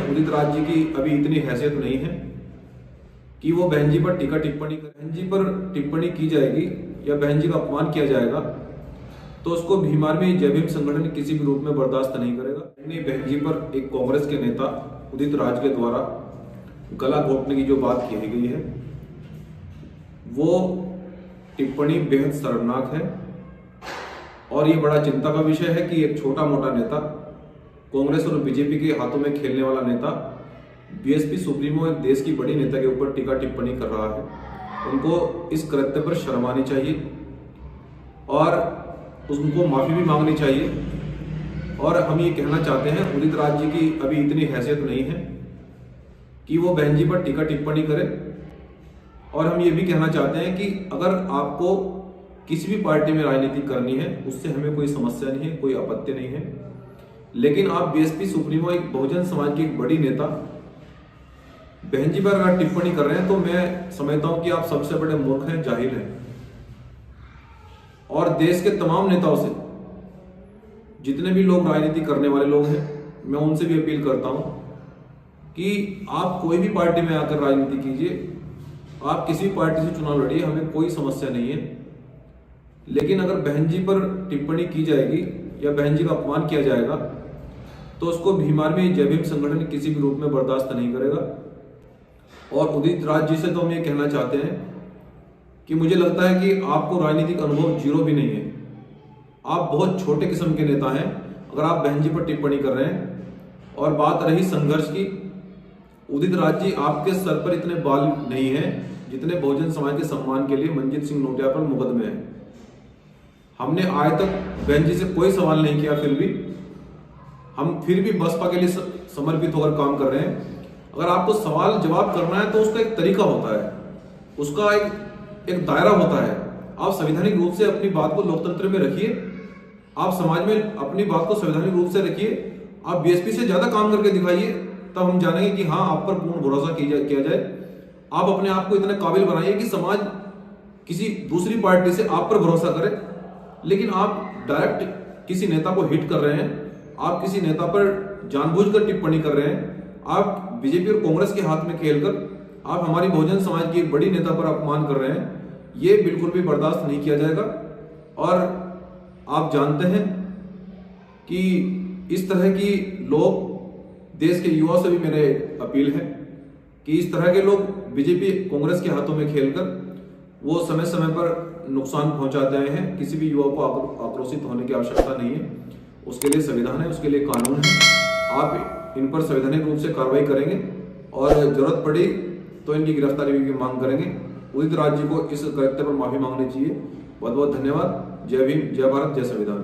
उदित राज जी की अभी इतनी हैसियत नहीं है कि वो बहन जी पर टीका टिप्पणी बहन जी पर टिप्पणी की जाएगी या बहन जी का अपमान किया जाएगा तो उसको भीम आर्मी जय भीम संगठन किसी भी रूप में बर्दाश्त नहीं करेगा। नहीं, बहन जी पर एक कांग्रेस के नेता उदित राज के द्वारा गला घोटने की जो बात की गई है वो टिप्पणी बेहद शर्मनाक है और ये बड़ा चिंता का विषय है कि एक छोटा मोटा नेता, कांग्रेस और बीजेपी के हाथों में खेलने वाला नेता, बीएसपी सुप्रीमो एक देश की बड़ी नेता के ऊपर टीका टिप्पणी कर रहा है। उनको इस कृत्य पर शर्म आनी चाहिए और उनको माफी भी मांगनी चाहिए। और हम ये कहना चाहते हैं, उदित राज जी की अभी इतनी हैसियत नहीं है कि वो बहन जी पर टीका टिप्पणी करे। और हम ये भी कहना चाहते हैं कि अगर आपको किसी भी पार्टी में राजनीति करनी है उससे हमें कोई समस्या नहीं है, कोई आपत्ति नहीं है, लेकिन आप बीएसपी सुप्रीमो एक बहुजन समाज की एक बड़ी नेता बहन जी पर अगर टिप्पणी कर रहे हैं तो मैं समझता हूं कि आप सबसे बड़े मूर्ख हैं, जाहिल हैं। और देश के तमाम नेताओं से, जितने भी लोग राजनीति करने वाले लोग हैं, मैं उनसे भी अपील करता हूं कि आप कोई भी पार्टी में आकर राजनीति कीजिए, आप किसी भी पार्टी से चुनाव लड़िए, हमें कोई समस्या नहीं है। लेकिन अगर बहन जी पर टिप्पणी की जाएगी या बहन जी का अपमान किया जाएगा तो उसको भीम आर्मी जय भीम संगठन किसी भी रूप में बर्दाश्त नहीं करेगा। और उदित राज जी से तो हम ये कहना चाहते हैं कि मुझे लगता है कि आपको राजनीतिक अनुभव जीरो भी नहीं है, आप बहुत छोटे किस्म के नेता हैं अगर आप बहन जी पर टिप्पणी कर रहे हैं। और बात रही संघर्ष की, उदित राज जी आपके सर पर इतने बाल नहीं हैं जितने बहुजन समाज के सम्मान के लिए मनजीत सिंह नोटिया पर मुकदमे हैं। हमने आज तक बहन जी से कोई सवाल नहीं किया, हम फिर भी बसपा के लिए समर्पित होकर काम कर रहे हैं। अगर आपको सवाल जवाब करना है तो उसका एक तरीका होता है, उसका एक दायरा होता है। आप संवैधानिक रूप से अपनी बात को लोकतंत्र में रखिए, आप समाज में अपनी बात को संवैधानिक रूप से रखिए, आप बीएसपी से ज्यादा काम करके दिखाइए, तब हम जानेंगे कि हाँ, आप पर पूर्ण भरोसा किया जाए। आप अपने आप को इतने काबिल बनाइए कि समाज किसी दूसरी पार्टी से आप पर भरोसा करे। लेकिन आप डायरेक्ट किसी नेता को हिट कर रहे हैं, आप किसी नेता पर जानबूझकर टिप्पणी कर रहे हैं, आप बीजेपी और कांग्रेस के हाथ में खेलकर आप हमारी बहुजन समाज की एक बड़ी नेता पर अपमान कर रहे हैं। ये बिल्कुल भी बर्दाश्त नहीं किया जाएगा। और आप जानते हैं कि इस तरह की लोग, देश के युवा से भी मेरे अपील है कि इस तरह के लोग बीजेपी कांग्रेस के हाथों में खेलकर वो समय समय पर नुकसान पहुंचाते आए हैं। किसी भी युवा को आक्रोशित होने की आवश्यकता नहीं है, उसके लिए संविधान है, उसके लिए कानून है। आप इन पर संवैधानिक रूप से कार्रवाई करेंगे और जरूरत पड़ी तो इनकी गिरफ्तारी की मांग करेंगे। उदित राज जी को इस कृत्य पर माफी मांगनी चाहिए। बहुत बहुत धन्यवाद। जय भीम, जय भारत, जय संविधान।